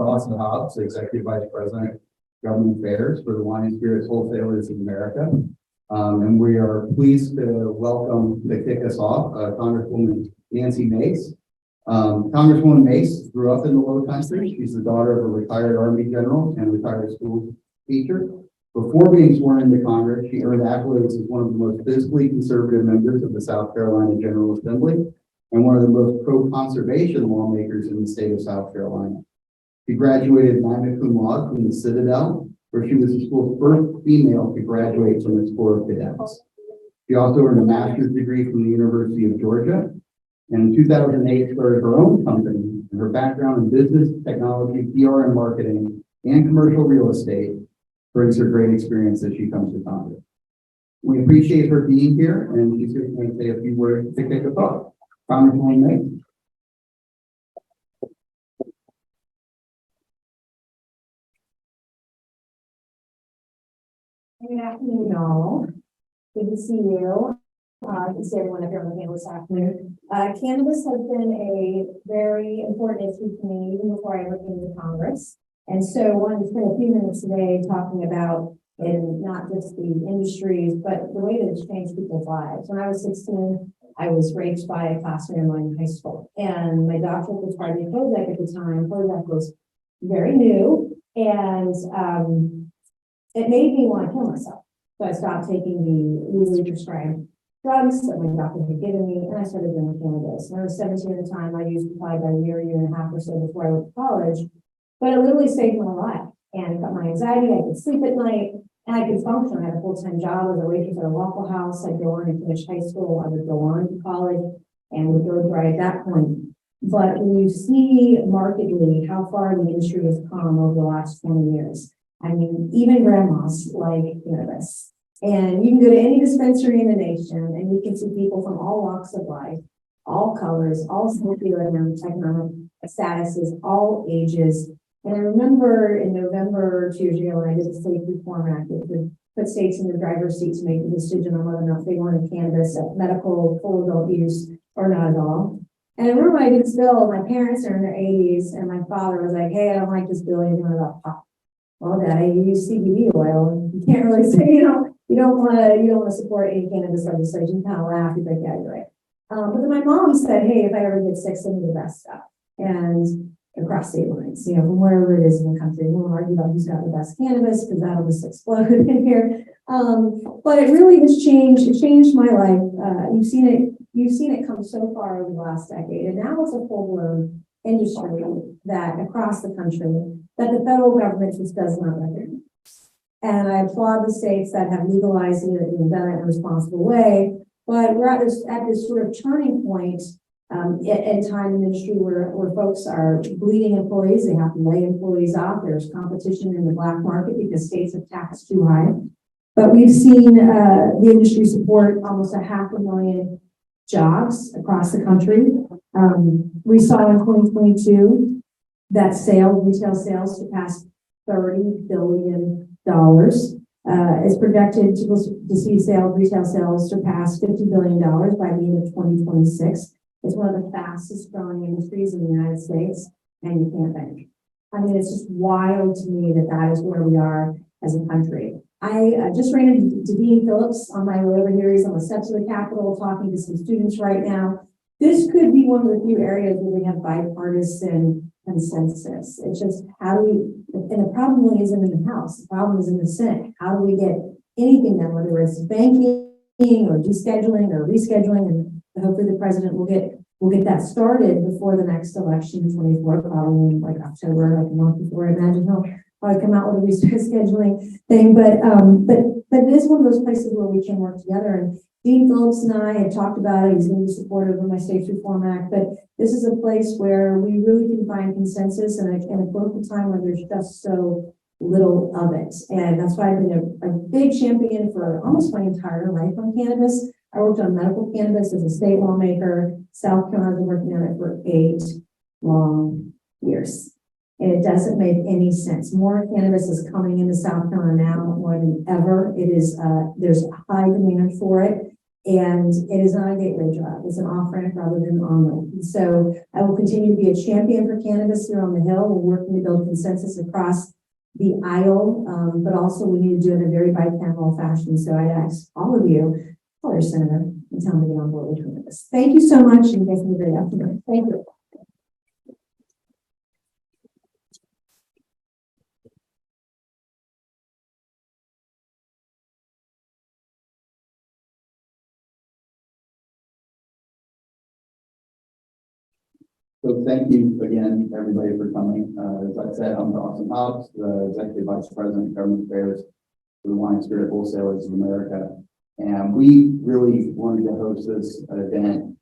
Dawson Hobbs, Executive Vice President, Government Affairs for the Wine and Spirits Wholesalers of America. And we are pleased to welcome, to kick us off, Congresswoman Nancy Mace. Congresswoman Mace grew up in the Low Country. She's the daughter of a retired Army general and retired school teacher. Before being sworn into Congress, she earned accolades as one of the most fiscally conservative members of the South Carolina General Assembly and one of the most pro-conservation lawmakers in the state of South Carolina. She graduated magna cum laude from the Citadel, where she was the school's first female to graduate from its Corps of Cadets. She also earned a master's degree from the University of Georgia, and in 2008 started her own company. And her background in business, technology, PR and marketing, and commercial real estate brings her great experience as she comes to Congress. We appreciate her being here, and she's going to say a few words to kick us off. Congresswoman Mace. Good afternoon, all. Good to see you. Good to see everyone up here on the panel this afternoon. Cannabis has been a very important issue to me even before I ever came to Congress. And so I wanted to spend a few minutes today talking about in not just the industries, but the way that it's changed people's lives. When I was 16, I was raped by a classmate of mine in high school. And my doctor prescribed me Prozac at the time. Prozac was very new. And it made me want to kill myself. So I stopped taking the legally prescribed drugs that my doctor had given me, and I started doing cannabis. When I was 17 at the time, I used probably about a year and a half or so before I went to college. But it literally saved my life and cut my anxiety. I could sleep at night and I could function. I had a full-time job as a waitress at a Waffle House. I'd go on and finish high school. I would go on to college and would go dry at that point. But when you see markedly how far the industry has come over the last 20 years, I mean, even grandmas like cannabis. And you can go to any dispensary in the nation and you can see people from all walks of life, all colors, all socioeconomic statuses, all ages. And I remember in November 2 years ago when I did the State Reform Act, it would put states in the driver's seat to make the decision on whether or not they wanted cannabis at medical, full adult use or not at all. And I remember when I did this bill, my parents are in their 80s and my father was like, hey, I don't like this bill, you're doing about pot. Well, Daddy, you use CBD oil. You can't really say, you don't want to support any cannabis legislation. You kind of laugh. He's like, yeah, you're right. But then my mom said, hey, if I ever get sick, send me the best stuff. And across state lines, from wherever it is in the country, we won't argue about who's got the best cannabis because that'll just explode in here. But it really has changed. It changed my life. You've seen it come so far over the last decade, and now it's a full-blown industry that across the country that the federal government just does not recognize. And I applaud the states that have legalized it and done it in a responsible way. But we're at this sort of turning point in time in the industry where folks are bleeding employees. They have to lay employees off. There's competition in the black market because states have taxed too high. But we've seen the industry support almost 500,000 jobs across the country. We saw in 2022 that retail sales surpassed $30 billion. It's projected to see retail sales surpass $50 billion by the end of 2026. It's one of the fastest growing industries in the United States, and you can't think. I mean, it's just wild to me that is where we are as a country. I just ran into Dean Phillips on my way over here. He's on the steps of the Capitol talking to some students right now. This could be one of the few areas where we have bipartisan consensus. It's just how do we, and the problem really isn't in the House, the problem is in the Senate. How do we get anything done, whether it's banking or descheduling or rescheduling, and hopefully the president will get that started before the next election in 24, probably like October, like a month before. I imagine he'll probably come out with a rescheduling thing, but it is one of those places where we can work together. And Dean Phillips and I had talked about it. He's going to be supportive of my States Reform Act, but this is a place where we really can find consensus and a political time where there's just so little of it. And that's why I've been a big champion for almost my entire life on cannabis. I worked on medical cannabis as a state lawmaker. South Carolina's been working on it for 8 long years. And it doesn't make any sense. More cannabis is coming into South Carolina now more than ever. It is, there's a high demand for it. And it is not a gateway drug. It's an off-ramp rather than an on-ramp. And so I will continue to be a champion for cannabis here on the Hill. We're working to build consensus across the aisle, but also we need to do it in a very bicameral fashion. So I ask all of you, call your senator and tell them to get on board with cannabis. Thank you so much, and thank you very much. Thank you. So thank you again, everybody, for coming. As I said, I'm Dawson Hobbs, the Executive Vice President of Government Affairs for the Wine and Spirit Wholesalers of America. And we really wanted to host this event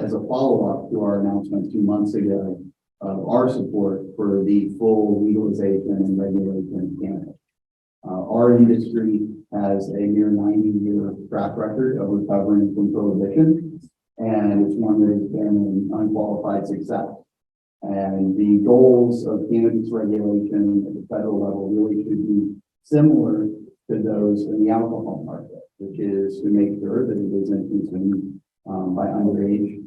as a follow-up to our announcement 2 months ago of our support for the full legalization and regulation of cannabis. Our industry has a near 90-year track record of recovering from prohibition, and it's one that has been an unqualified success. And the goals of cannabis regulation at the federal level really should be similar to those in the alcohol market, which is to make sure that it isn't consumed by underage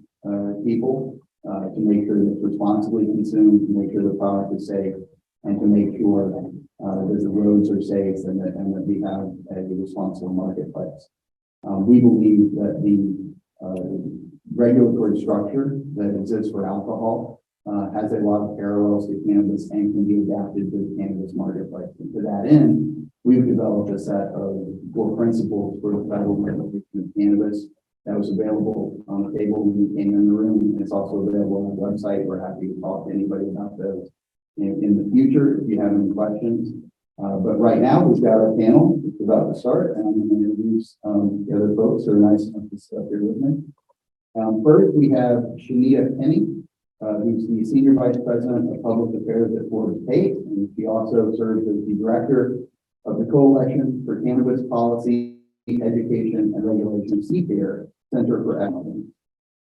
people, to make sure that it's responsibly consumed, to make sure the product is safe, and to make sure that the roads are safe and that we have a responsible marketplace. We believe that the regulatory structure that exists for alcohol has a lot of parallels to cannabis and can be adapted to the cannabis marketplace. And to that end, we've developed a set of core principles for the federal regulation of cannabis that was available on the table when we came in the room. And it's also available on the website. We're happy to talk to anybody about those in the future if you have any questions. But right now, we've got our panel. It's about to start, and I'm going to introduce the other folks who are nice enough to sit up here with me. First, we have Shanita Penny, who's the Senior Vice President of Public Affairs at Florida State, and she also serves as the Director of the Coalition for Cannabis Policy, Education, and Regulation CCARE Center for Excellence.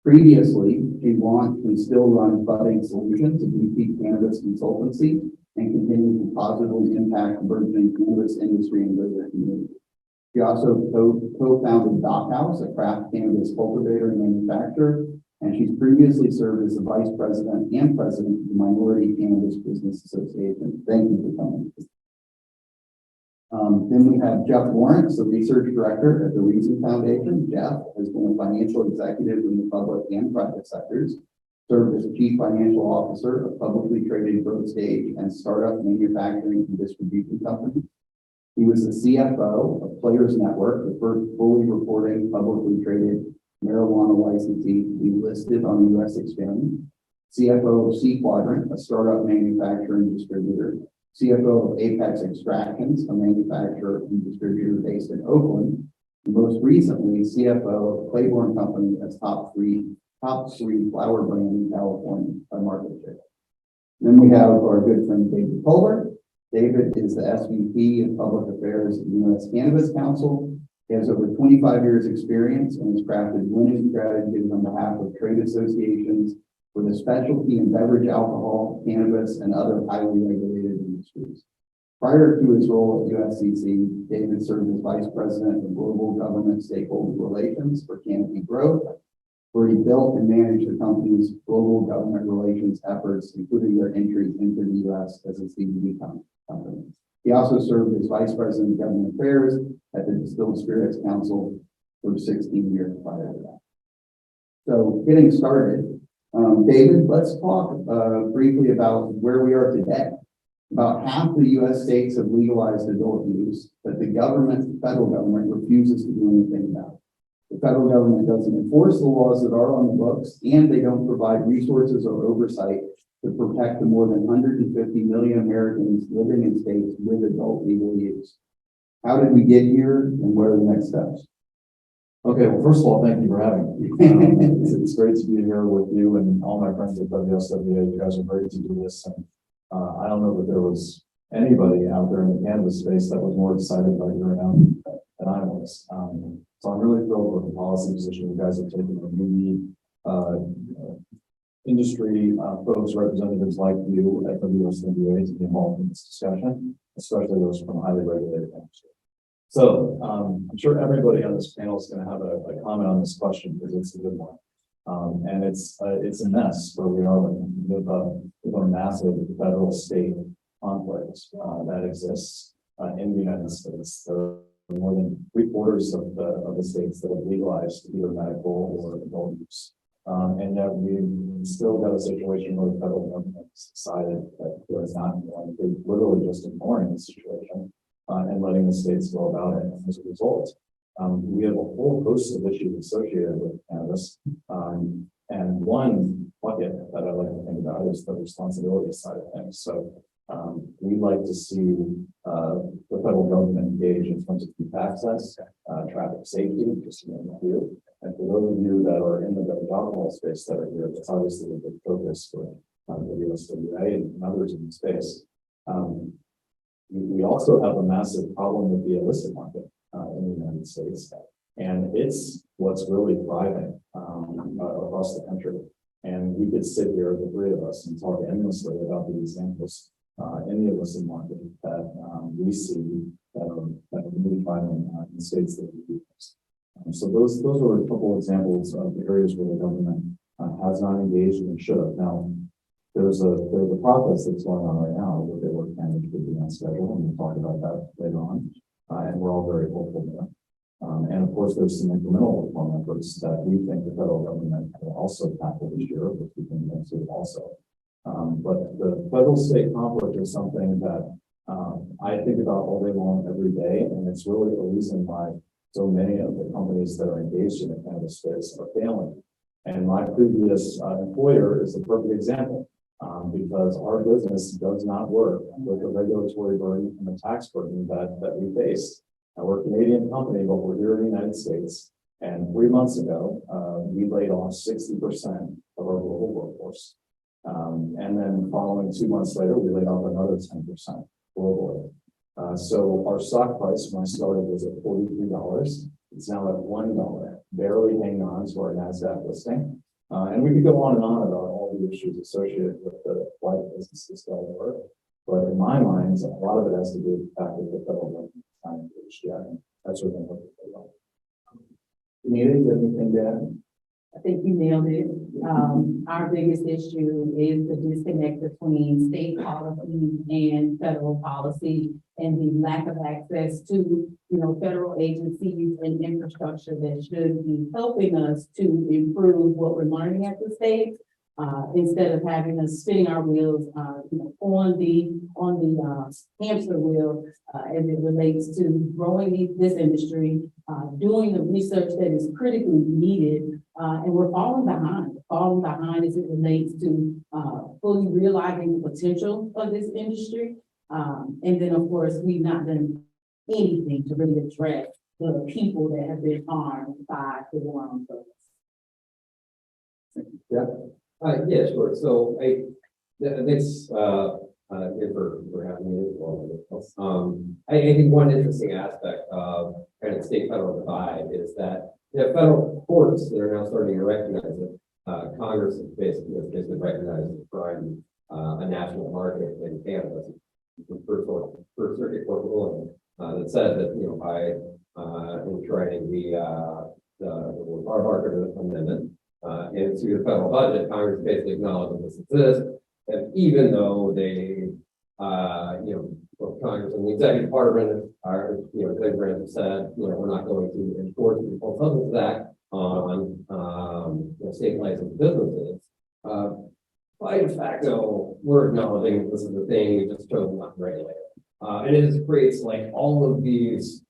Previously, she launched and still runs Budding Solutions, a boutique cannabis consultancy, and continues to positively impact the burgeoning cannabis industry and greater community. She also co-founded Dock House, a craft cannabis cultivator and manufacturer, and she's previously served as the Vice President and President of the Minority Cannabis Business Association. Thank you for coming. Then we have Jeff Lawrence, the Research Director at the Reason Foundation. Jeff has been a financial executive in the public and private sectors, served as Chief Financial Officer of publicly traded growth stage and startup manufacturing and distribution company. He was the CFO of Players Network, the first fully reporting publicly traded marijuana licensee to be listed on the U.S. exchange. CFO of C Quadrant, a startup manufacturer and distributor. CFO of Apex Extractions, a manufacturer and distributor based in Oakland. And most recently, CFO of Claiborne Company as top three flower brand in California by market share. Then we have our good friend David Kohler. David is the SVP of Public Affairs at the U.S. Cannabis Council. He has over 25 years experience and has crafted winning strategies on behalf of trade associations with a specialty in beverage alcohol, cannabis, and other highly regulated industries. Prior to his role at USCC, David served as Vice President of Global Government Stakeholder Relations for Canopy Growth, where he built and managed the company's global government relations efforts, including their entry into the U.S. as a CBD company. He also served as Vice President of Government Affairs at the Distilled Spirits Council for 16 years prior to that. So getting started, David, let's talk briefly about where we are today. About half the U.S. states have legalized adult use, but the federal government refuses to do anything about it. The federal government doesn't enforce the laws that are on the books, and they don't provide resources or oversight to protect the more than 150 million Americans living in states with adult legal use. How did we get here, and what are the next steps? Okay, well, first of all, thank you for having me. It's great to be here with you and all my friends at WSWA. You guys are great to do this. And I don't know that there was anybody out there in the cannabis space that was more excited about your announcement than I was. So I'm really thrilled with the policy position you guys have taken. We need industry folks, representatives like you at WSWA to be involved in this discussion, especially those from highly regulated industry. So I'm sure everybody on this panel is going to have a comment on this question because it's a good one. And it's a mess where we are with a massive federal state conflict that exists in the United States. There are more than 3/4 of the states that have legalized either medical or adult use. And yet we still got a situation where the federal government has decided that it's not going to literally just ignoring the situation and letting the states go about it. And as a result, we have a whole host of issues associated with cannabis. And one bucket that I like to think about is the responsibility side of things. So we like to see the federal government engage in terms of youth access, traffic safety, just to name a few. And for those of you that are in the alcohol space that are here, that's obviously a big focus for the WSWA and others in the space. We also have a massive problem with the illicit market in the United States. And it's what's really thriving across the country. And we could sit here, the three of us, and talk endlessly about the examples in the illicit market that we see that are really thriving in the states that we do this. So those are a couple examples of areas where the government has not engaged and should have. Now, there's a process that's going on right now where they work cannabis could be on schedule, and we'll talk about that later on. And we're all very hopeful there. And of course, there's some incremental reform efforts that we think the federal government will also tackle this year, which we can get to also. But the federal state conflict is something that I think about all day long, every day, and it's really the reason why so many of the companies that are engaged in the cannabis space are failing. And my previous employer is a perfect example because our business does not work with the regulatory burden and the tax burden that we face. Now, we're a Canadian company, but we're here in the United States. And 3 months ago, we laid off 60% of our global workforce. And then following 2 months later, we laid off another 10% globally. So our stock price when I started was at $43. It's now at $1, barely hanging on to our NASDAQ listing. And we could go on and on about all the issues associated with the why the businesses don't work. But in my mind, a lot of it has to do with the fact that the federal government is not engaged yet. And that's what I'm looking for. Anita, you have anything to add? I think you nailed it. Our biggest issue is the disconnect between state policy and federal policy and the lack of access to, federal agencies and infrastructure that should be helping us to improve what we're learning at the state. Instead of having us spinning our wheels, on the hamster wheel as it relates to growing this industry, doing the research that is critically needed, and we're falling behind as it relates to fully realizing the potential of this industry. And then, of course, we've not done anything to really address the people that have been harmed by the war on drugs. Yeah. Yeah, sure. So thanks for having me as well. I think one interesting aspect of kind of state federal divide is that federal courts that are now starting to recognize it. Congress is basically recognized as trying a national market in cannabis. First Circuit Court ruling that said that by enshrining the Barker Amendment. Into the federal budget, Congress basically acknowledged that this exists, and even though they, both Congress and the executive department are, executive branch have said, we're not going to enforce the Controlled Substances Act on, state licensed businesses. By de facto, we're acknowledging that this is the thing we just chose not to regulate. And it just creates like all of these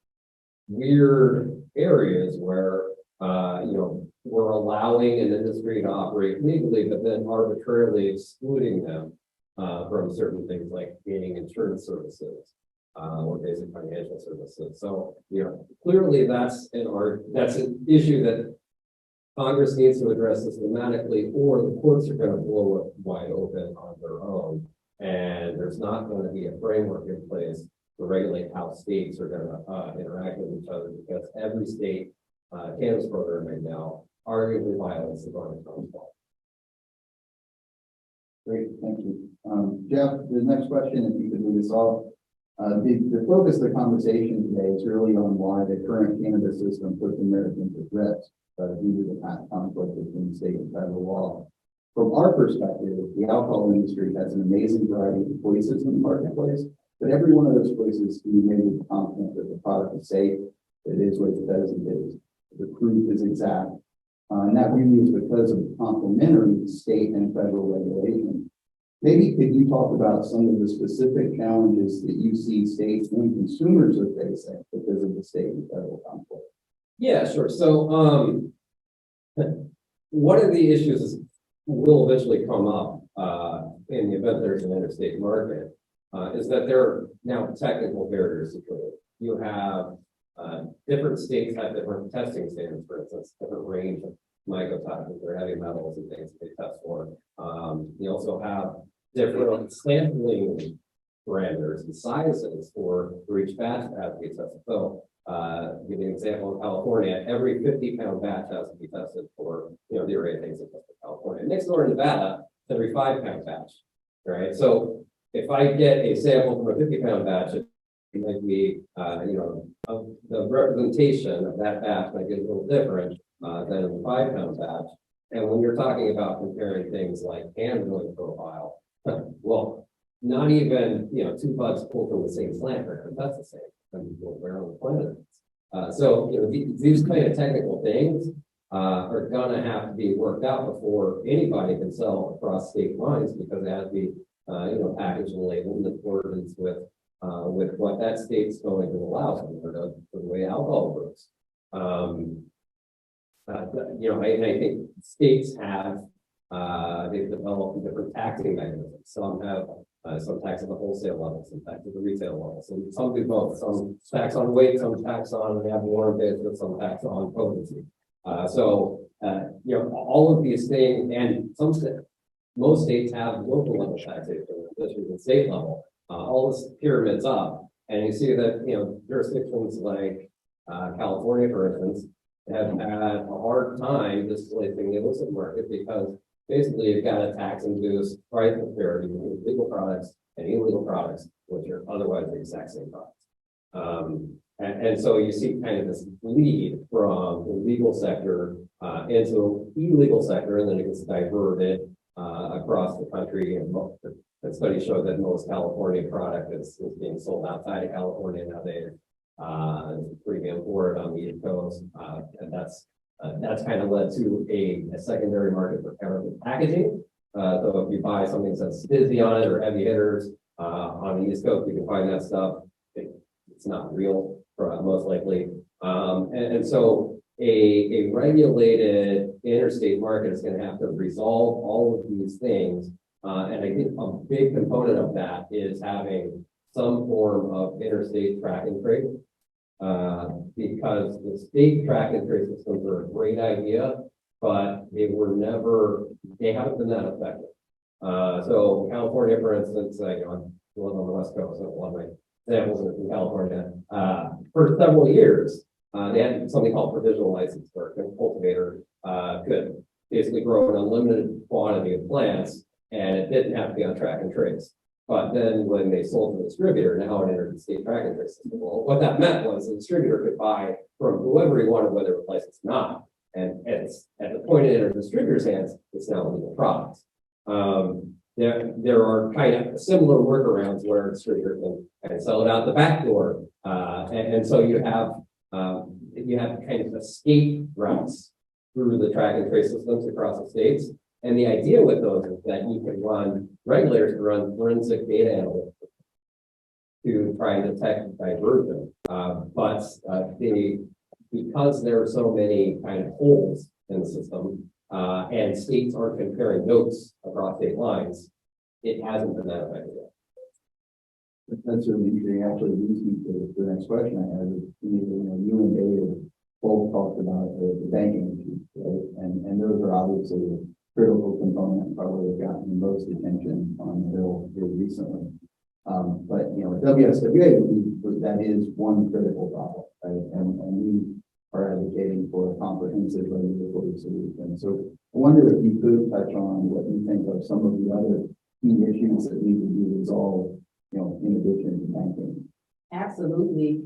weird areas where, we're allowing an industry to operate legally, but then arbitrarily excluding them from certain things like gaining insurance services or basic financial services. So, clearly that's an issue that Congress needs to address systematically, or the courts are going to blow it wide open on their own. And there's not going to be a framework in place to regulate how states are going to interact with each other, because every state cannabis program right now arguably violates the Farm Bill law. Great, thank you. Jeff, the next question, if you could lead us off. The focus of the conversation today is really on why the current cannabis system puts Americans at risk due to the past conflict between state and federal law. From our perspective, the alcohol industry has an amazing variety of choices in the marketplace, but every one of those choices can be made with the confidence that the product is safe, it is what it says it is, the proof is exact, and that really is because of the complementary state and federal regulation. Maybe could you talk about some of the specific challenges that you see states and consumers are facing because of the state and federal conflict? Yeah, sure. So, one of the issues will eventually come up in the event there's an interstate market is that there are now technical barriers to trade. You have different states have different testing standards, for instance, different range of mycotoxins or heavy metals and things that they test for. You also have different sampling parameters and sizes for each batch that has to be tested. So, give you an example in California, every 50-pound batch has to be tested for, the array of things that test for California. Next door in Nevada, every 5-pound batch, right? So if I get a sample from a 50-pound batch, it might be, the representation of that batch might be a little different than a 5-pound batch. And when you're talking about comparing things like handling profile, well, not even, 2 buds pulled from the same slant rate, that's the same. Where on the planet is. So, these kind of technical things are gonna have to be worked out before anybody can sell across state lines because it has to be, packaged and labeled in accordance with what that state's going to allow for the way alcohol works. I think states have they've developed different taxing mechanisms. Some have some tax at the wholesale level, some tax at the retail level. So some do both. Some tax on weight, some tax on abnormal basis, some tax on potency. All of these things, and most states have local level taxation, especially at the state level. All this pyramids up, and you see that jurisdictions like California, for instance, have had a hard time displacing the illicit market because basically you've got a tax-induced price disparity between legal products and illegal products, which are otherwise the exact same products. And so you see kind of this bleed from the legal sector into illegal sector, and then it gets diverted across the country. And the studies show that most California product is being sold outside of California nowadays. Premium for it on the East Coast, and that's kind of led to a secondary market for counterfeit packaging. So if you buy something that says Stizzy on it or heavy hitters on the East Coast, you can find that stuff. It's not real, most likely. And so a regulated interstate market is going to have to resolve all of these things. And I think a big component of that is having some form of interstate track and trace. Because the state track and trace systems are a great idea, but they haven't been that effective. So California, for instance, I live on the West Coast, so one of my examples are from California. For several years, they had something called provisional license where a cultivator could basically grow an unlimited quantity of plants, and it didn't have to be on track and trace. But then when they sold to the distributor, now it entered the state track and trace system. Well, what that meant was the distributor could buy from whoever he wanted, whether it was licensed or not. And it's at the point it entered the distributor's hands, it's now a legal product. There are kind of similar workarounds where a distributor can kind of sell it out the back door. And so you have kind of escape routes through the track and trace systems across the states. And the idea with those is that you can regulators can run forensic data analytics to try and detect diversion. But because there are so many kind of holes in the system, and states aren't comparing notes across state lines, it hasn't been that effective yet. That's certainly interesting. Actually, leads me to the next question I have. You and David both talked about the banking issues, right? And those are obviously a critical component, probably have gotten the most attention on the bill here recently. But WSWA, that is one critical topic, right? And we are advocating for a comprehensive regulatory solution. So I wonder if you could touch on what you think are some of the other key issues that need to be resolved, in addition to banking. Absolutely.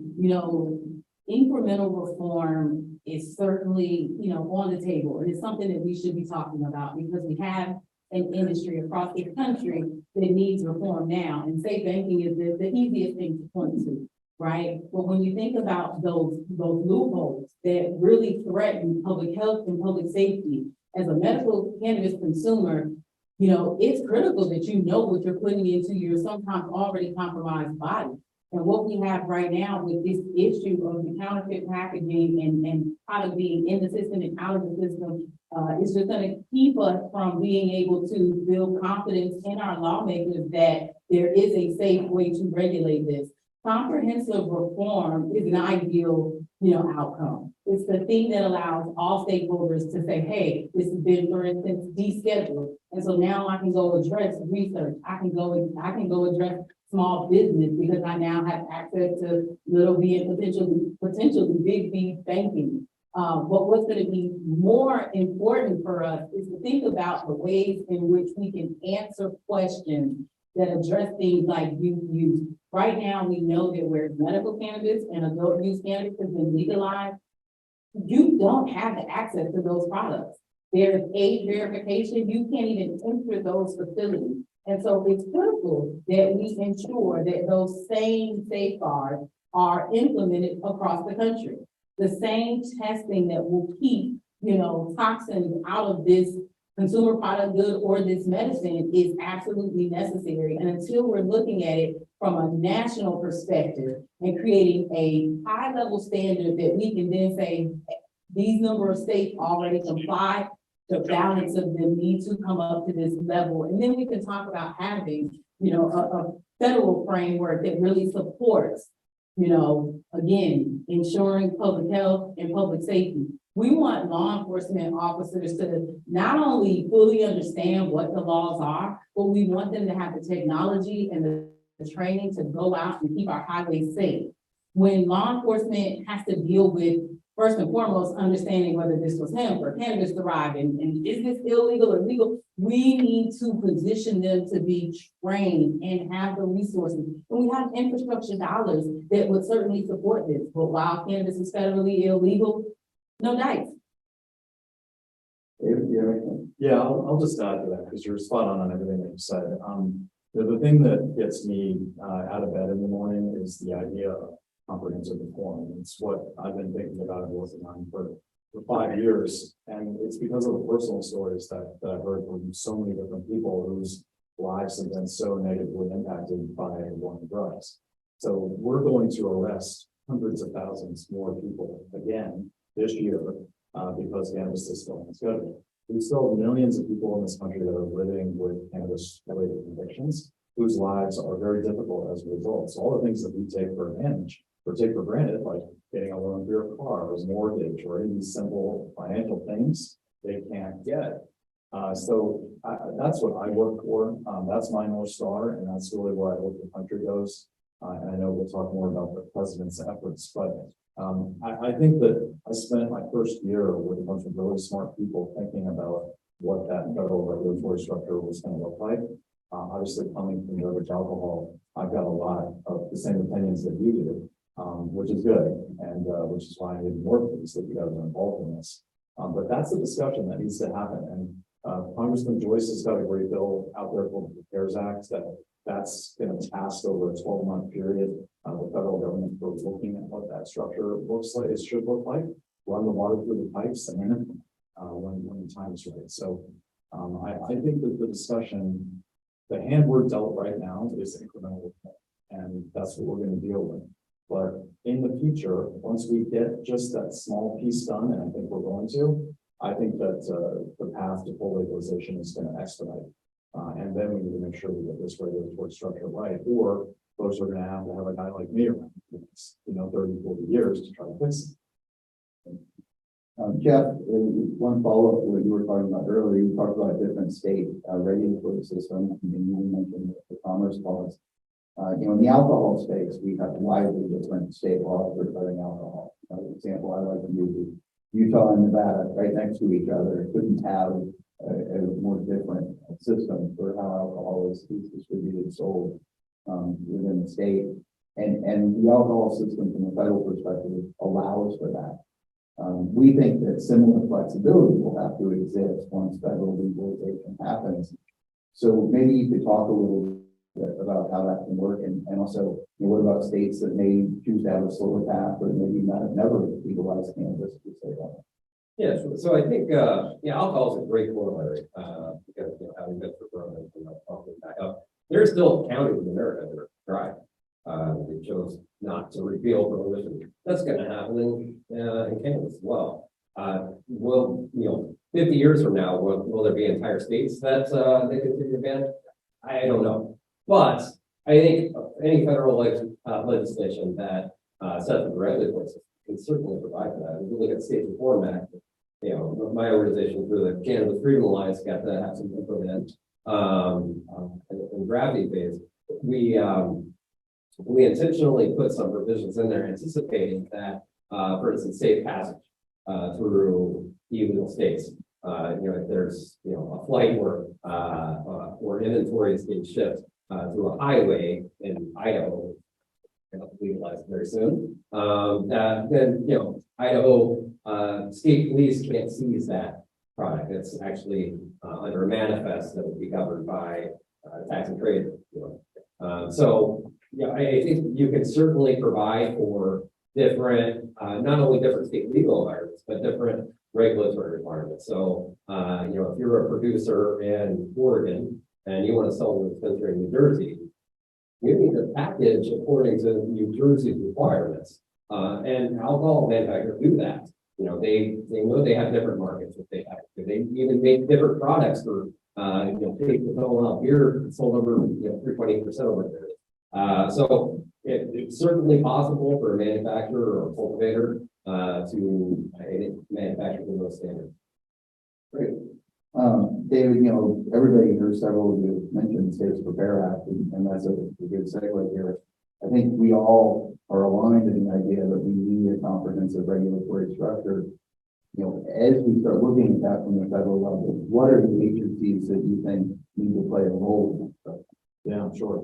Incremental reform is certainly, on the table. And it's something that we should be talking about because we have an industry across the country that needs reform now. And safe banking is the easiest thing to point to, right? But when you think about those loopholes that really threaten public health and public safety, as a medical cannabis consumer, it's critical that you know what you're putting into your sometimes already compromised body. And what we have right now with this issue of the counterfeit packaging and product being in the system and out of the system, is just going to keep us from being able to build confidence in our lawmakers that there is a safe way to regulate this. Comprehensive reform is an ideal, outcome. It's the thing that allows all stakeholders to say, hey, this has been, for instance, descheduled. And so now I can go address research. I can go address small business because I now have access to little B and potentially big B banking. But what's going to be more important for us is to think about the ways in which we can answer questions that address things like youth use. Right now, we know that where medical cannabis and adult use cannabis has been legalized, you don't have the access to those products. There's age verification. You can't even enter those facilities. And so it's critical that we ensure that those same safeguards are implemented across the country. The same testing that will keep, toxins out of this consumer product good or this medicine is absolutely necessary. And until we're looking at it from a national perspective and creating a high level standard that we can then say, these number of states already comply, the balance of them need to come up to this level. And then we can talk about having, a federal framework that really supports, again, ensuring public health and public safety. We want law enforcement officers to not only fully understand what the laws are, but we want them to have the technology and the training to go out and keep our highways safe. When law enforcement has to deal with, first and foremost, understanding whether this was hemp or cannabis derived and is this illegal or legal, we need to position them to be trained and have the resources. And we have infrastructure dollars that would certainly support this. But while cannabis is federally illegal, no dice. David, do you have anything? Yeah, I'll just add to that because you're spot on everything that you said. The thing that gets me out of bed in the morning is the idea of comprehensive reform. It's what I've been thinking about and working on for 5 years. And it's because of the personal stories that I've heard from so many different people whose lives have been so negatively impacted by war on drugs. So we're going to arrest hundreds of thousands more people again this year because cannabis is still on schedule. We still have millions of people in this country that are living with cannabis-related convictions whose lives are very difficult as a result. So all the things that we take for granted, like getting a loan for your car or a mortgage or any simple financial things, they can't get. So that's what I work for. That's my North Star, and that's really where I hope the country goes. And I know we'll talk more about the president's efforts, but I think that I spent my first year with a bunch of really smart people thinking about what that federal regulatory structure was going to look like. Obviously, coming from beverage alcohol, I've got a lot of the same opinions that you do, which is good, and which is why I need more pleased that you guys are involved in this. But that's a discussion that needs to happen. And Congressman Joyce has got a great bill out there called the CARES Act that's going to task over a 12-month period the federal government for looking at what that structure looks like. It should look like, run the water through the pipes, and then when the time is right. So I think that the discussion, the hand we're dealt right now is incremental, and that's what we're going to deal with. But in the future, once we get just that small piece done, and I think we're going to, I think that the path to full legalization is going to expedite. And then we need to make sure we get this regulatory structure right, or folks are going to have a guy like me around for the next, 30, 40 years to try to fix it. Jeff, one follow-up to what you were talking about earlier, you talked about a different state regulatory system, and you mentioned the commerce laws. In the alcohol space, we have widely different state laws regarding alcohol. For example, I like to use Utah and Nevada right next to each other. It couldn't have a more different system for how alcohol is distributed and sold within the state. And the alcohol system from a federal perspective allows for that. We think that similar flexibility will have to exist once federal legalization happens. So maybe you could talk a little bit about how that can work, and also, what about states that may choose to have a slower path or maybe not never legalize cannabis, if you say that. Yeah, so I think, alcohol is a great corollary, because, having been for growth and talking back up, there are still counties in America that are dry. They chose not to repeal prohibition. That's gonna happen in Kansas as well. Will, 50 years from now, will there be entire states that, they continue to ban? I don't know. But I think any federal legislation that, sets the regulatory system can certainly provide for that. If you look at the State Reform Act, my organization through the Cannabis Freedom Alliance got to have some input in drafting phase. We intentionally put some provisions in there anticipating that, for instance, safe passage through illegal states. If there's a flight where inventory is being shipped through a highway in Idaho, legalized very soon. Then Idaho state police can't seize that product. It's actually under a manifest that would be governed by tax and trade. I think you can certainly provide for different, not only different state legal environments, but different regulatory requirements. So, if you're a producer in Oregon and you want to sell to a dispensary in New Jersey, you need to package according to New Jersey's requirements. And alcohol manufacturers do that. They know they have different markets that they have. They even make different products for, beer sold over 3.8% over there. So it's certainly possible for a manufacturer or a cultivator to manufacture to those standards. Great. David, everybody here, several of you mentioned the States Prepare Act, and that's a good segue here. I think we all are aligned in the idea that we need a comprehensive regulatory structure. As we start looking at that from the federal level, what are the agencies that you think need to play a role in that? Yeah, sure.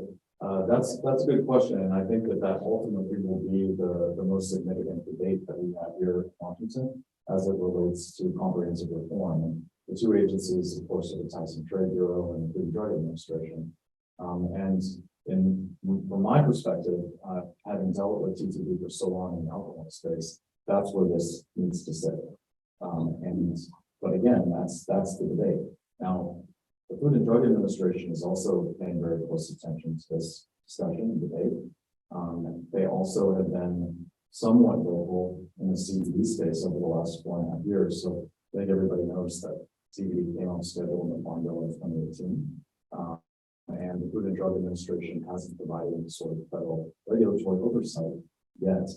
That's a good question, and I think that ultimately will be the most significant debate that we have here in Washington as it relates to comprehensive reform. And the two agencies, of course, are the Tax and Trade Bureau and the Food and Drug Administration. From my perspective, having dealt with TTB for so long in the alcohol space, that's where this needs to sit. But again, that's the debate. Now, the Food and Drug Administration is also paying very close attention to this discussion and debate. They also have been somewhat vocal in the CBD space over the last 4.5 years. So I think everybody knows that CBD came on schedule in the Farm Bill in 2018. And the Food and Drug Administration hasn't provided any sort of federal regulatory oversight yet.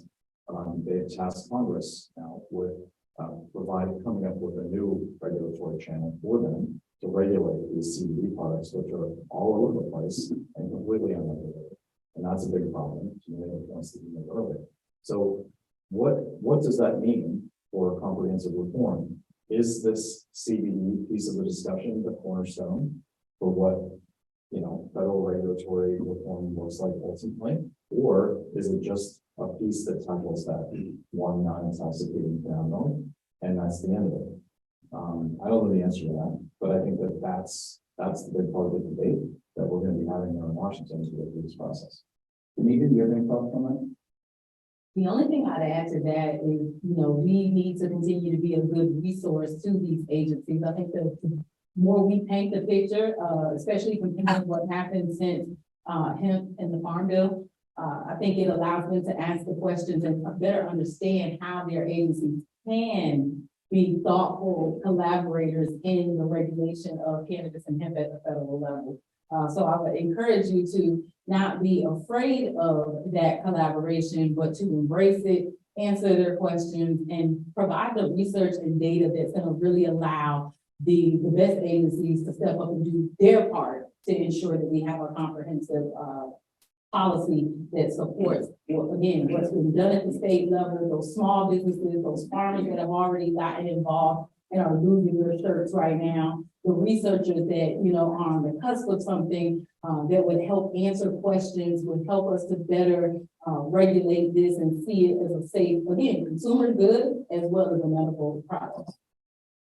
They've tasked Congress now with coming up with a new regulatory channel for them to regulate these CBD products, which are all over the place and completely unregulated. And that's a big problem. Earlier. So what does that mean for comprehensive reform? Is this CBD piece of the discussion the cornerstone for what federal regulatory reform looks like ultimately, or is it just a piece that tackles that one non-intoxicating phenomenon, and that's the end of it? I don't know the answer to that, but I think that's the big part of the debate that we're going to be having here in Washington as we go through this process. Anita, do you have any thoughts on that? The only thing I'd add to that is, we need to continue to be a good resource to these agencies. I think the more we paint the picture, especially comparing what happened since hemp and the Farm Bill, I think it allows them to ask the questions and better understand how their agencies can be thoughtful collaborators in the regulation of cannabis and hemp at the federal level. So I would encourage you to not be afraid of that collaboration, but to embrace it, answer their questions, and provide the research and data that's going to really allow the best agencies to step up and do their part to ensure that we have a comprehensive policy that supports, again, what's been done at the state level, those small businesses, those farmers that have already gotten involved and are losing their shirts right now, the researchers that, are on the cusp of something, that would help answer questions, would help us to better regulate this and see it as a safe, again, consumer good as well as a medical product.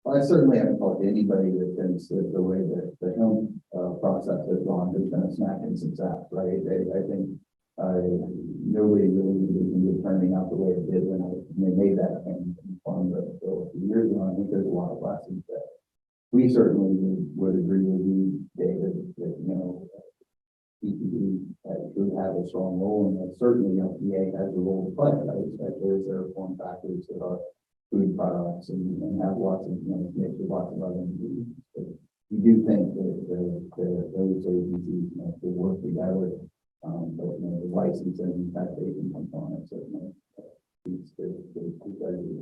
Well, I certainly haven't talked to anybody that thinks that the way that the hemp process has gone, there's been a smack and some zaps, right? I think nobody really believed it turning out the way it did when they made that change in farm bill a few years ago. I think there's a lot of lessons that we certainly would agree with you, David, that, you know, PPD should have a strong role, and that certainly FDA has a role to play, right? Especially as there are form factors that are food products and have lots of, you know, mixed with lots of other ingredients. But we do think that those agencies, you know, to work together, but, you know, the licensing and taxation component certainly needs to the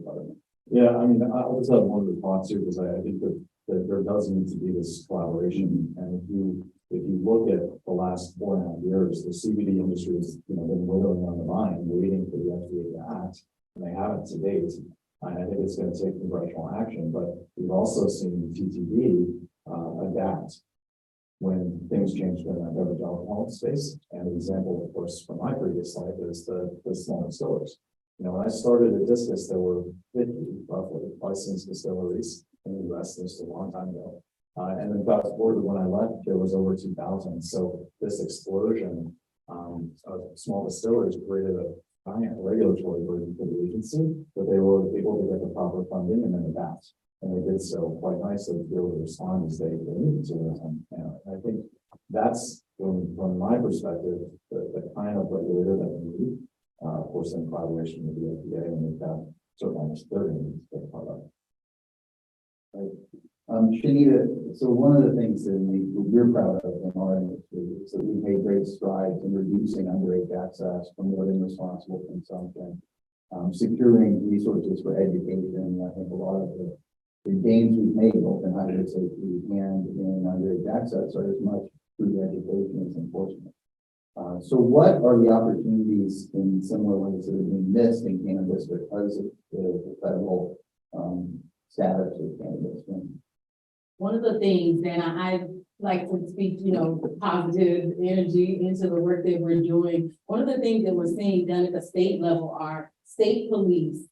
department. Yeah, I mean, I'll just have one response here, because I think that there does need to be this collaboration. And if you look at the last 4.5 years, the CBD industry has, you know, been withering on the vine, waiting for the FDA to act, and they haven't to date. And I think it's going to take congressional action, but we've also seen TTD adapt when things changed in that beverage alcohol space. And an example, of course, from my previous life is the small distillers. You know, when I started at Discus, there were 50 roughly licensed distilleries in the U.S. This was a long time ago. And then fast forward to when I left, there was over 2,000. So this explosion of small distillers created a regulatory burden for the agency, but they were able to get the proper funding and then adapt. And they did so quite nicely to be able to respond as they needed to. And I think that's, from my perspective, the kind of regulator that we need, of course, in collaboration with the FDA, and we've got certain things to take part of. Right. Shanita, so one of the things that we're proud of in our industry is that we've made great strides in reducing underage access, promoting responsible consumption, securing resources for education. I think a lot of the gains we've made both in higher safety and in underage access are as much through education as enforcement. So what are the opportunities in similar ways that have been missed in cannabis because of the federal status of cannabis? One of the things that I like to speak, you know, positive energy into the work that we're doing. One of the things that we're seeing done at the state level are state police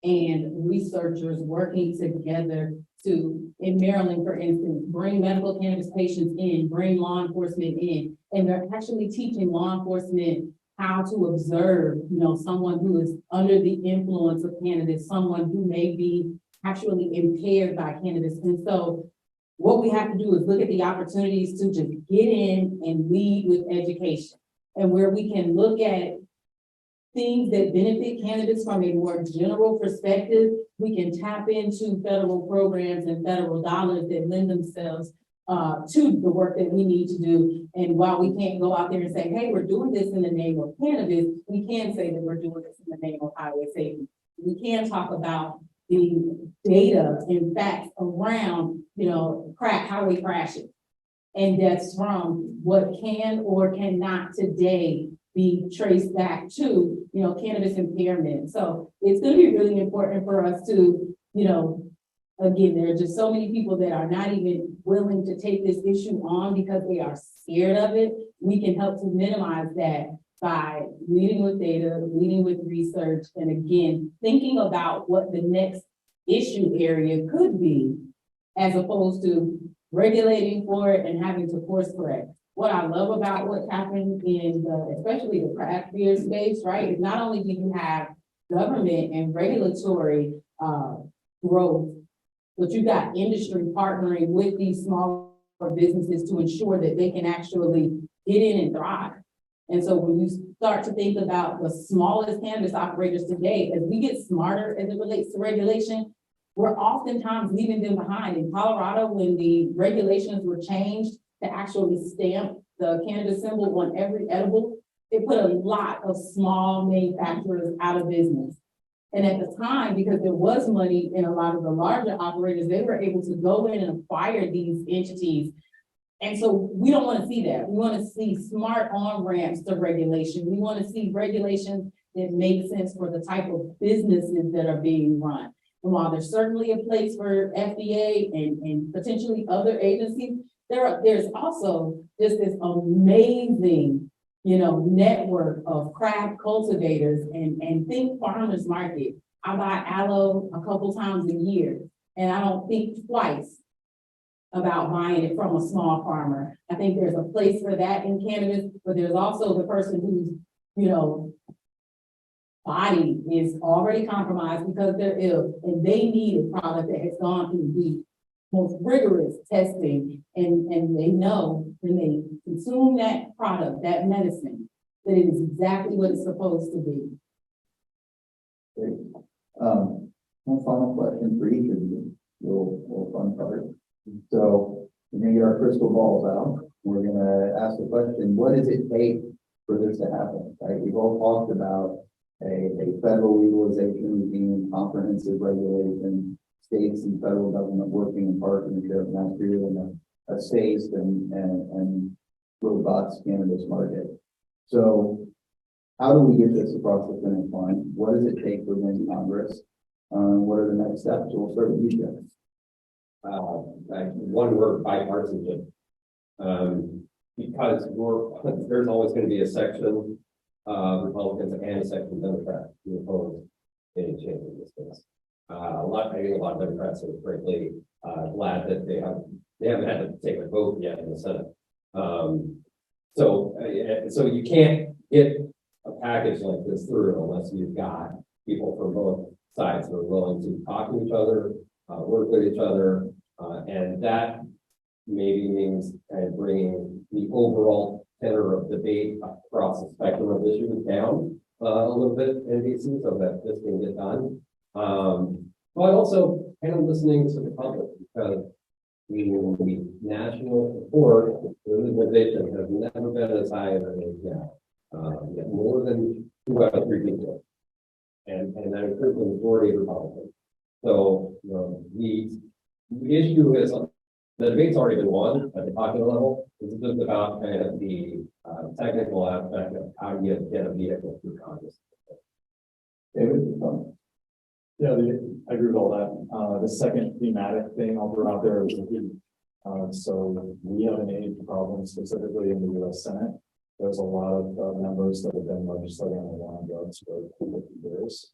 and researchers working together to, in Maryland, for instance, bring medical cannabis patients in, bring law enforcement in, and they're actually teaching law enforcement how to observe, you know, someone who is under the influence of cannabis, someone who may be actually impaired by cannabis. And so what we have to do is look at the opportunities to just get in and lead with education, and where we can look at things that benefit cannabis from a more general perspective. We can tap into federal programs and federal dollars that lend themselves to the work that we need to do. And while we can't go out there and say, hey, we're doing this in the name of cannabis, we can say that we're doing this in the name of highway safety. We can talk about the data and facts around, you know, highway crashes and deaths from what can or cannot today be traced back to, you know, cannabis impairment. So it's going to be really important for us to, you know, again, there are just so many people that are not even willing to take this issue on because they are scared of it. We can help to minimize that by leading with data, leading with research, and again, thinking about what the next issue area could be, as opposed to regulating for it and having to course correct. What I love about what's happened in especially the craft beer space, right, is not only do you have government and regulatory growth, but you got industry partnering with these smaller businesses to ensure that they can actually get in and thrive. And so when you start to think about the smallest cannabis operators today, as we get smarter as it relates to regulation, we're oftentimes leaving them behind. In Colorado, when the regulations were changed to actually stamp the cannabis symbol on every edible, it put a lot of small manufacturers out of business. And at the time, because there was money in a lot of the larger operators, they were able to go in and acquire these entities. And so we don't want to see that. We want to see smart on-ramps to regulation. We want to see regulations that make sense for the type of businesses that are being run. And while there's certainly a place for FDA and potentially other agencies, There's also just this amazing, network of craft cultivators and think farmers market. I buy aloe a couple times a year, and I don't think twice about buying it from a small farmer. I think there's a place for that in cannabis, but there's also the person who's, body is already compromised because they're ill, and they need a product that has gone through the most rigorous testing, and they know when they consume that product, that medicine, that it is exactly what it's supposed to be. Great. One final question for each of you, little fun part. So we're gonna get our crystal balls out. We're gonna ask the question, what does it take for this to happen, right? We've all talked about a federal legalization regime, comprehensive regulation, states and federal government working in partnership, and that's creating a safe and robust cannabis market. So how do we get this across the finish line? What does it take within Congress? What are the next steps? So we'll start with you, Jeff. One word, bipartisanship. Because there's always going to be a section Republicans and a section Democrats who oppose any change in this case. I think a lot of Democrats are frankly glad that they haven't had to take a vote yet in the Senate. So you can't get a package like this through unless you've got people from both sides who are willing to talk to each other, work with each other, and that maybe means kind of bringing the overall tenor of debate across the spectrum of issues down a little bit in DC so that this can get done. But also kind of listening to the public, because the national support for legalization has never been as high as it is now. More than 2 out of 3 people, and that includes the majority of Republicans. So the issue is the debate's already been won at the popular level. It's just about kind of the technical aspect of how you get a vehicle through Congress. David? Yeah, I agree with all that. The second thematic thing I'll throw out there is so we have an age problem specifically in the U.S. Senate. There's a lot of members that have been legislating on the war on drugs for 50 years.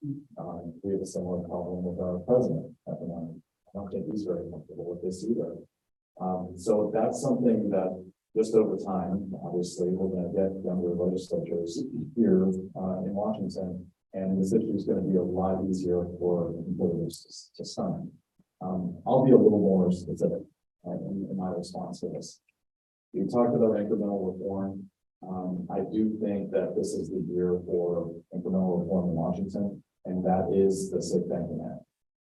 We have a similar problem with our president at the moment. I don't think he's very comfortable with this either. So that's something that just over time, obviously, we're going to get younger legislatures here in Washington, and this issue is going to be a lot easier for voters to sign. I'll be a little more specific in my response to this. You talked about incremental reform. I do think that this is the year for incremental reform in Washington, and that is the SIG Banking Act.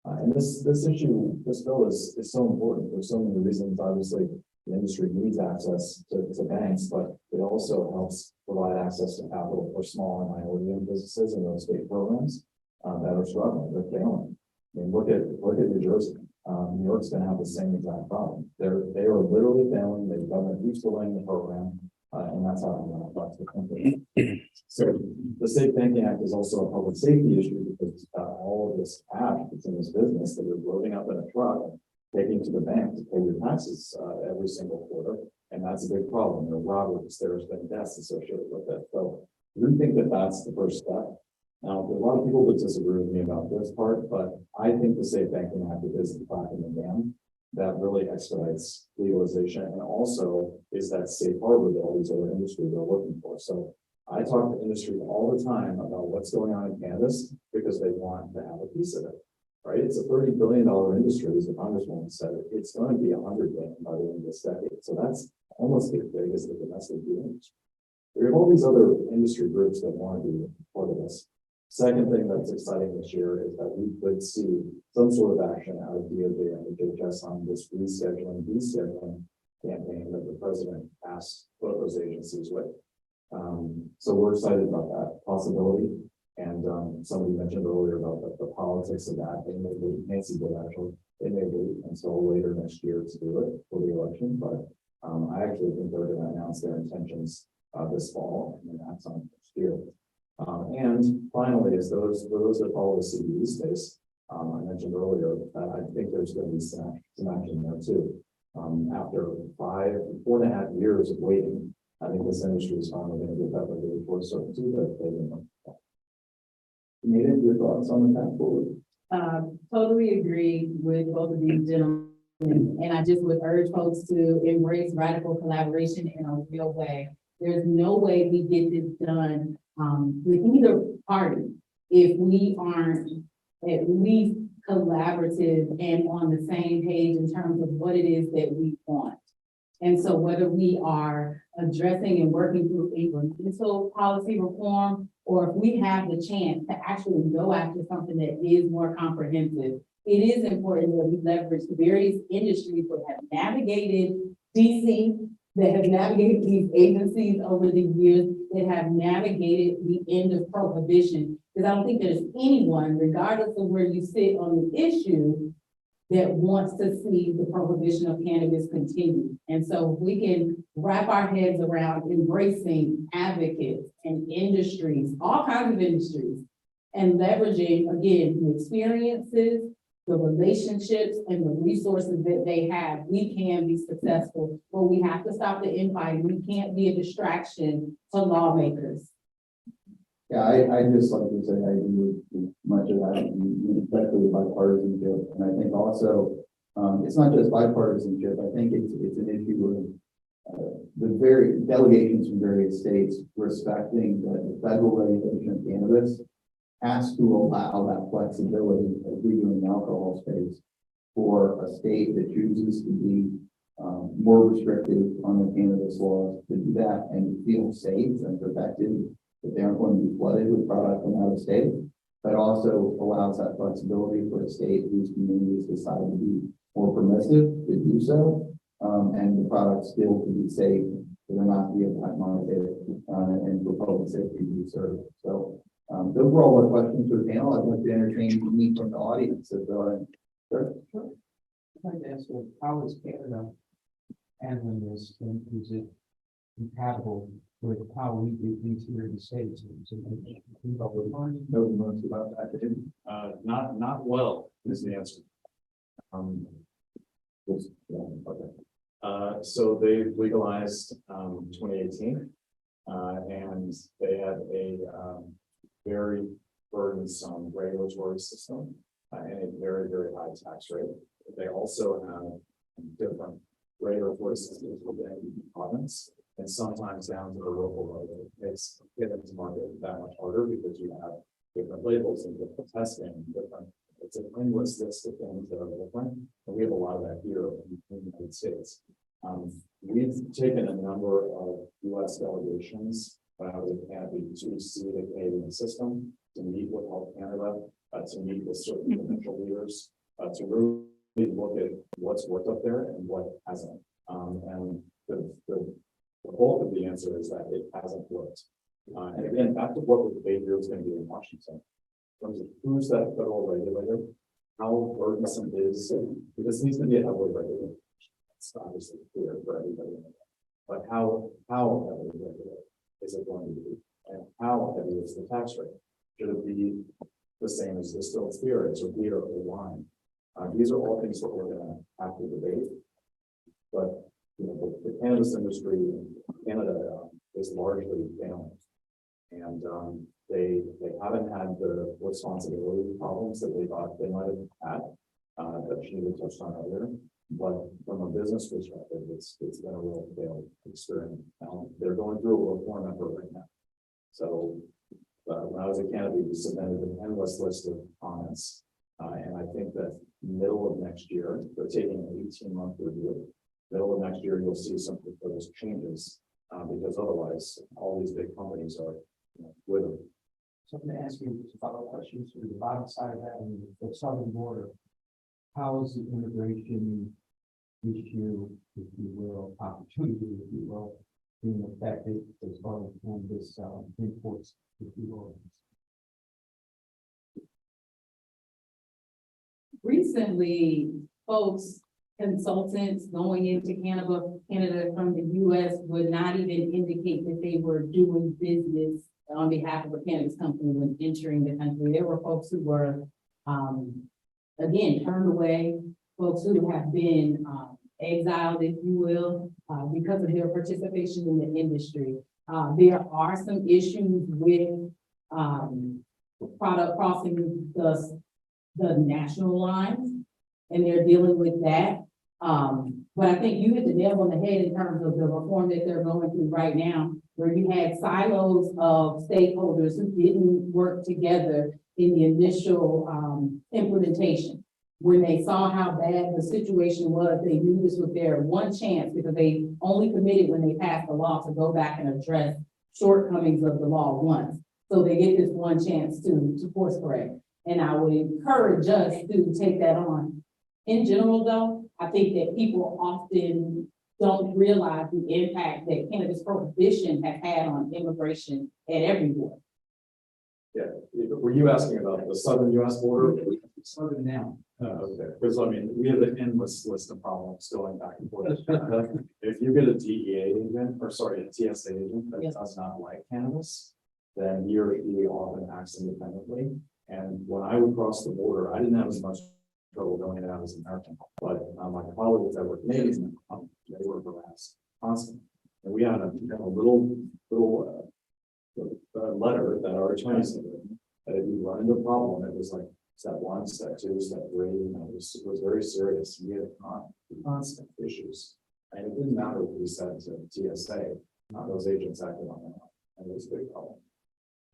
And this bill is so important. There's so many reasons. Obviously, the industry needs access to banks, but it also helps provide access to capital for small and minority-owned businesses in those state programs that are struggling. They're failing. I mean, look at New Jersey. New York's going to have the same exact problem. They are literally failing. The government keeps delaying the program, and that's how it affects the country. So the Safe Banking Act is also a public safety issue because all of this cash that's in this business that you're loading up in a truck and taking to the bank to pay your taxes every single quarter, and that's a big problem. There are robberies, there's been deaths associated with it. So we think that that's the first step. Now, there's a lot of people that disagree with me about this part, but I think the Safe Banking Act is the crack in the dam that really expedites legalization and also is that safe harbor that all these other industries are looking for. So I talk to industry all the time about what's going on in cannabis because they want to have a piece of it, right? It's a $30 billion industry, as the Congresswoman said. It's going to be $100 billion by the end of this decade. So that's almost as big as the domestic beer industry. We have all these other industry groups that want to be part of this. Second thing that's exciting this year is that we could see some sort of action out of DOJ and HHS on this rescheduling, descheduling campaign that the president asked both those agencies with. So we're excited about that possibility. And somebody mentioned earlier about the politics of that. They may wait, Nancy did actually, they may wait until later next year to do it for the election. But I actually think they're going to announce their intentions this fall and then act on next year. And finally, is for those that follow the CBD space, I mentioned earlier that I think there's going to be some action there too. After 4.5 years of waiting, I think this industry is finally going to get that regulatory certainty that they didn't. Nate, your thoughts on the path forward? Totally agree with both of these gentlemen. And I just would urge folks to embrace radical collaboration in a real way. There's no way we get this done with either party if we aren't at least collaborative and on the same page in terms of what it is that we want. And so whether we are addressing and working through environmental policy reform, or if we have the chance to actually go after something that is more comprehensive, it is important that we leverage the various industries that have navigated DC, that have navigated these agencies over the years, that have navigated the end of prohibition. Because I don't think there's anyone, regardless of where you sit on the issue, that wants to see the prohibition of cannabis continue. And so if we can wrap our heads around embracing advocates and industries, all kinds of industries, and leveraging, again, the experiences, the relationships, and the resources that they have, we can be successful. But we have to stop the infighting. We can't be a distraction to lawmakers. Yeah, I just like to say I agree with much of that, especially bipartisanship. And I think also, it's not just bipartisanship. I think it's an issue of the very delegations from various states respecting that the federal regulation of cannabis has to allow that flexibility as we do in the alcohol space for a state that chooses to be more restrictive on the cannabis laws to do that and feel safe and protected, that they aren't going to be flooded with product from out of state, but also allows that flexibility for a state whose communities decide to be more permissive to do so, and the product still to be safe, so they're not be a black market, and for public safety to be served. So those were all the questions for the panel. I'd like to entertain any from the audience if there are. Sure. I'd like to ask, how is Canada handling this, and is it compatible with how we do things here in the States? Not well is the answer. So they legalized 2018, and they had a very burdensome regulatory system and a very, very high tax rate. They also have different regulatory systems within the province, and sometimes down to the local level. It makes getting to market that much harder because you have different labels and different testing, it's an endless list of things that are different. And we have a lot of that here in the United States. We've taken a number of U.S. delegations with Cannabis to see the Canadian system, to meet with Health Canada, to meet with certain provincial leaders, to really look at what's worked up there and what hasn't. And the bulk of the answer is that it hasn't worked. And again, back to what the debate here is going to be in Washington. In terms of who's that federal regulator, how burdensome it is, because it needs to be a heavily regulated. It's obviously clear for everybody. But how heavily regulated is it going to be? And how heavy is the tax rate? Should it be the same as distilled spirits or beer or wine? These are all things that we're going to have to debate. But you know, the cannabis industry in Canada is largely failing, and they haven't had the responsibility problems that they thought they might have had, that Sheila touched on earlier. But from a business perspective, it's been a real failed experiment. They're going through a reform effort right now. So when I was at Cannabis, we submitted an endless list of comments, and I think that middle of next year, they're taking an 18-month review. Middle of next year, you'll see some proposed changes, because otherwise, all these big companies are withering. So I'm going to ask you some follow-up questions for the bottom side of that and the southern border. How is the immigration issue, if you will, opportunity, if you will, being affected as far as cannabis imports, if you will? Recently, folks, consultants going into Canada from the U.S. would not even indicate that they were doing business on behalf of a cannabis company when entering the country. There were folks who were, again, turned away, folks who have been exiled, if you will, because of their participation in the industry. There are some issues with, product crossing the national lines, and they're dealing with that. But I think you hit the nail on the head in terms of the reform that they're going through right now, where you had silos of stakeholders who didn't work together in the initial implementation. When they saw how bad the situation was, they knew this was their one chance, because they only committed when they passed the law to go back and address shortcomings of the law once. So they get this one chance to course correct. And I would encourage us to take that on. In general, though, I think that people often don't realize the impact that cannabis prohibition has had on immigration at everywhere. Yeah, were you asking about the southern US border? Southern now. Okay, because I mean, we have an endless list of problems going back and forth. If you get a DEA agent, or sorry, a TSA agent that Yes. does not like cannabis, then he or she often acts independently. And when I would cross the border, I didn't have as much trouble going in and out as an American, but my colleagues that were Canadian, they were harassed constantly. And we had a little letter that our attorneys had written, that if you run into a problem, it was like step 1, step 2, step 3, and it was very serious. We had constant issues. And it didn't matter what we said to TSA, those agents acted on their own, and it was a big problem.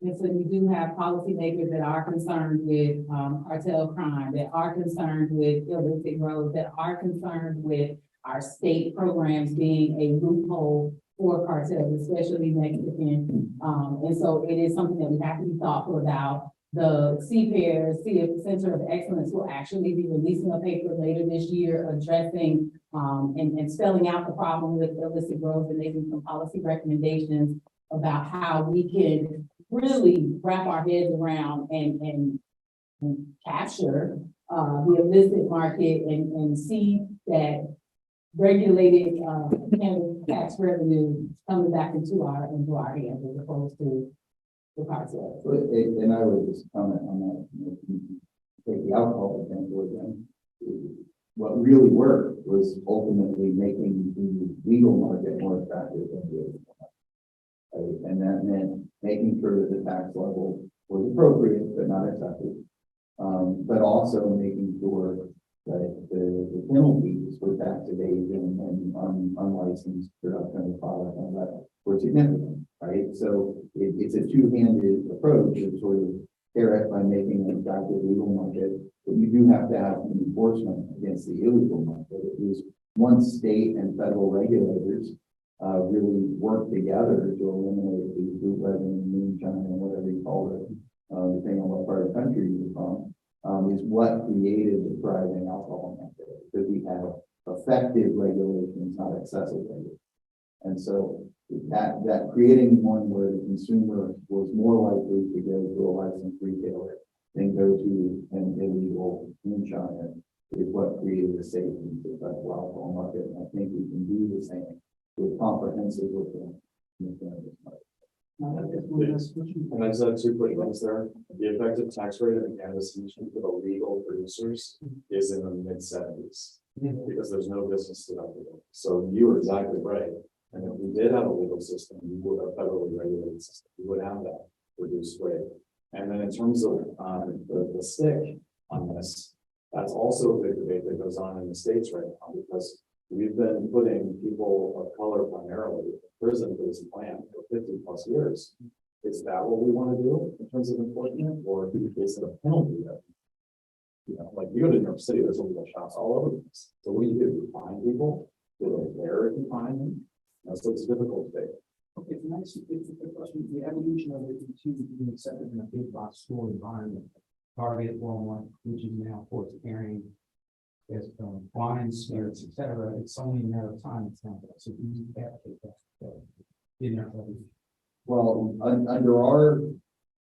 And so you do have policymakers that are concerned with cartel crime, that are concerned with illicit growth, that are concerned with our state programs being a loophole for cartels, especially Mexican. And so it is something that we have to be thoughtful about. The CPAIR, Center of Excellence, will actually be releasing a paper later this year addressing and spelling out the problem with illicit growth and making some policy recommendations about how we can really wrap our heads around and capture the illicit market and see that regulated cannabis tax revenue coming back into our hands as opposed to the cartel. And I would just comment on that. Take the alcohol example again. What really worked was ultimately making the legal market more attractive than the illegal market. Right? And that meant making sure that the tax level was appropriate but not excessive. But also making sure that the penalties for tax evasion and unlicensed production of product and that were significant, right? So it's a two-handed approach of sort of carrot by making an attractive legal market, but you do have to have enforcement against the illegal market. It was once state and federal regulators really work together to eliminate the bootlegging, moonshine, and whatever you call it, depending on what part of the country you're from. Is what created the thriving alcohol market, because we have effective regulations, not excessive regulations. And so that creating one where the consumer was more likely to go to a licensed retailer than go to an illegal moonshiner is what created a safe and successful alcohol market. And I think we can do the same with comprehensive reform in the cannabis market. And I just have 2 quick things there. The effective tax rate of the cannabis industry for the legal producers is in the mid-70s because there's no business deductible. So you were exactly right. And if we did have a legal system, we would have a federally regulated system. We would have that reduced rate. And then in terms of the stick on this, that's also a big debate that goes on in the States right now, because we've been putting people of color primarily in prison for this plan for 50+ years. Is that what we want to do in terms of enforcement, or is it a penalty that, like you go to New York City, there's illegal shops all over the place. So what do? You find people? Do they care if you find them? So it's a difficult debate. Okay, it's a good question. The evolution of it to being accepted in a big box store environment, Target, Walmart, which is now forced carrying as wine, spirits, etc. It's only a matter of time. It's not so easy to advocate that in there. Well, under our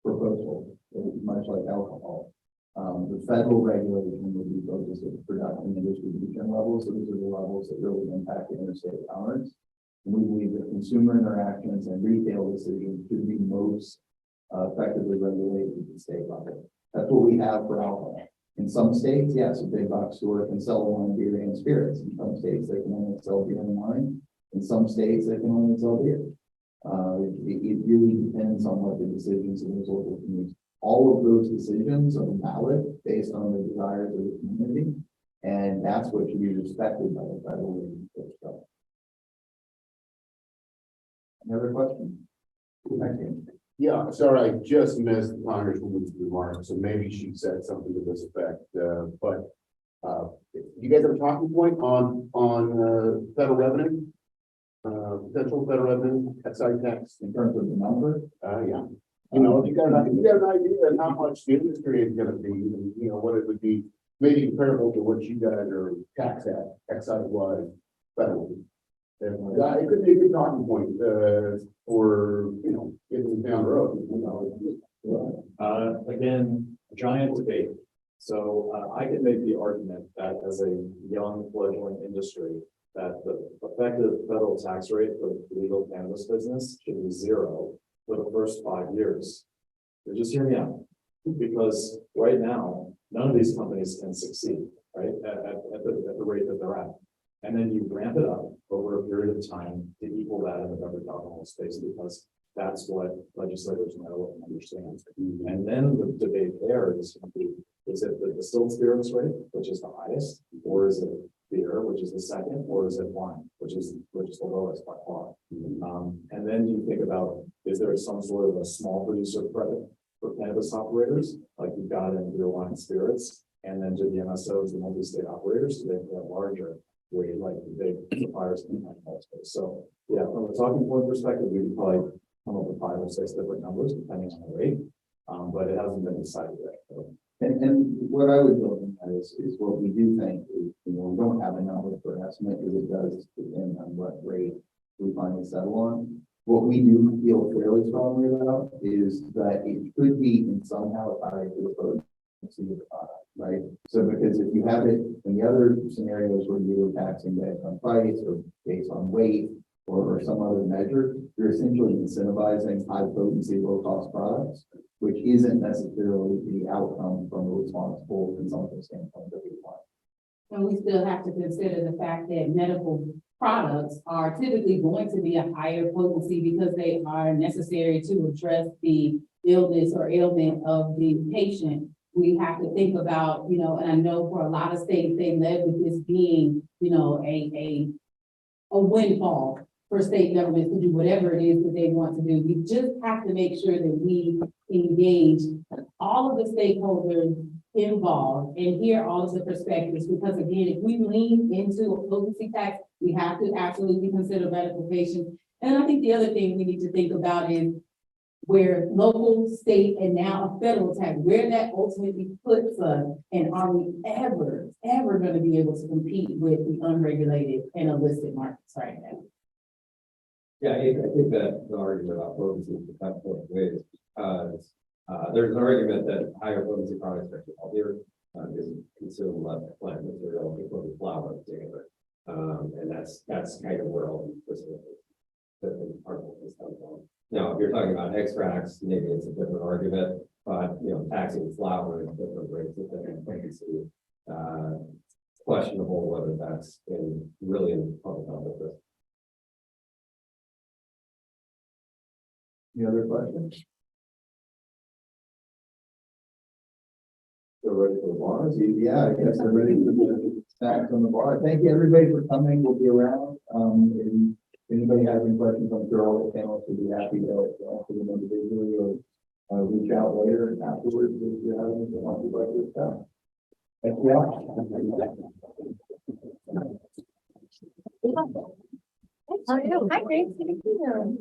proposal, much like alcohol, the federal regulation would be focused at the production and distribution levels. So these are the levels that really impact interstate commerce. And we believe that consumer interactions and retail decisions should be most effectively regulated at the state level. That's what we have for alcohol. In some states, yes, a big box store can sell wine, beer, and spirits. In some states, they can only sell beer and wine. In some states, they can only sell beer. It really depends on what the decisions of those local communities. All of those decisions are valid based on the desires of the community, and that's what should be respected by the federal legislature. Another question? Thank you. Yeah, sorry, I just missed Congresswoman's remarks, so maybe she said something to this effect, but you guys have a talking point on federal revenue? Potential federal revenue, excise tax, In terms of the number, yeah. You know, if you got an idea of how much the industry is gonna be, and, you know, what it would be, maybe comparable to what you guys are taxed at, excise wise, federally. Yeah, it could be a good talking point, for, you know, getting down the road, you know. Again, giant debate. So I can make the argument that as a young fledgling industry, that the effective federal tax rate for the legal cannabis business should be 0 for the first 5 years. So just hear me out, because right now, none of these companies can succeed, right, at the rate that they're at. And then you ramp it up over a period of time to equal that in the beverage alcohol space, because that's what legislators know and understand. And then the debate there is going to be, is it the distilled spirits rate, which is the highest, or is it beer, which is the second, or is it wine, which is the lowest by far? And then you think about, is there some sort of a small producer credit for cannabis operators, like you've got in beer, wine, and spirits, and then to the MSOs, the multi-state operators, so they can have larger weight, like the big suppliers in the alcohol space. So yeah, from a talking point perspective, we could probably come up with 5 or 6 different numbers depending on the rate, but it hasn't been decided yet. So. and what I would build on that is what we do think is, you know, we don't have a number for estimate because it does depend on what rate we finally settle on. What we do feel fairly strongly about is that it could be in somehow tied to the potency of the product, right? So because if you have it in the other scenarios where you were taxing based on price or based on weight or some other measure, you're essentially incentivizing high potency, low cost products, which isn't necessarily the outcome from a responsible consumption standpoint that we want. And we still have to consider the fact that medical products are typically going to be a higher potency because they are necessary to address the illness or ailment of the patient. We have to think about, you know, and I know for a lot of states, they led with this being, you know, a windfall for state governments to do whatever it is that they want to do. We just have to make sure that we engage all of the stakeholders involved and hear all of the perspectives, because again, if we lean into a potency tax, we have to absolutely consider medical patients. And I think the other thing we need to think about is where local, state, and now a federal tax, where that ultimately puts us, and are we ever going to be able to compete with the unregulated and illicit markets right now? Yeah, I think that the argument about potency is the best point ways, because there's an argument that higher potency products are healthier, because you consume less plant material, including flour together. And that's kind of where all these different articles come from. Now, if you're talking about extracts, maybe it's a different argument, but you know, taxing flour at different rates of different potency, questionable whether that's really in public health interest. Any other questions? They're ready for the bars. Yeah, I guess they're ready for the snacks on the bar. Thank you, everybody, for coming. We'll be around. And if anybody has any questions, I'm sure all the panelists will be happy to answer them individually or reach out later and afterwards if you have anything else you'd like to discuss. Thank you all. Hi, great to meet you.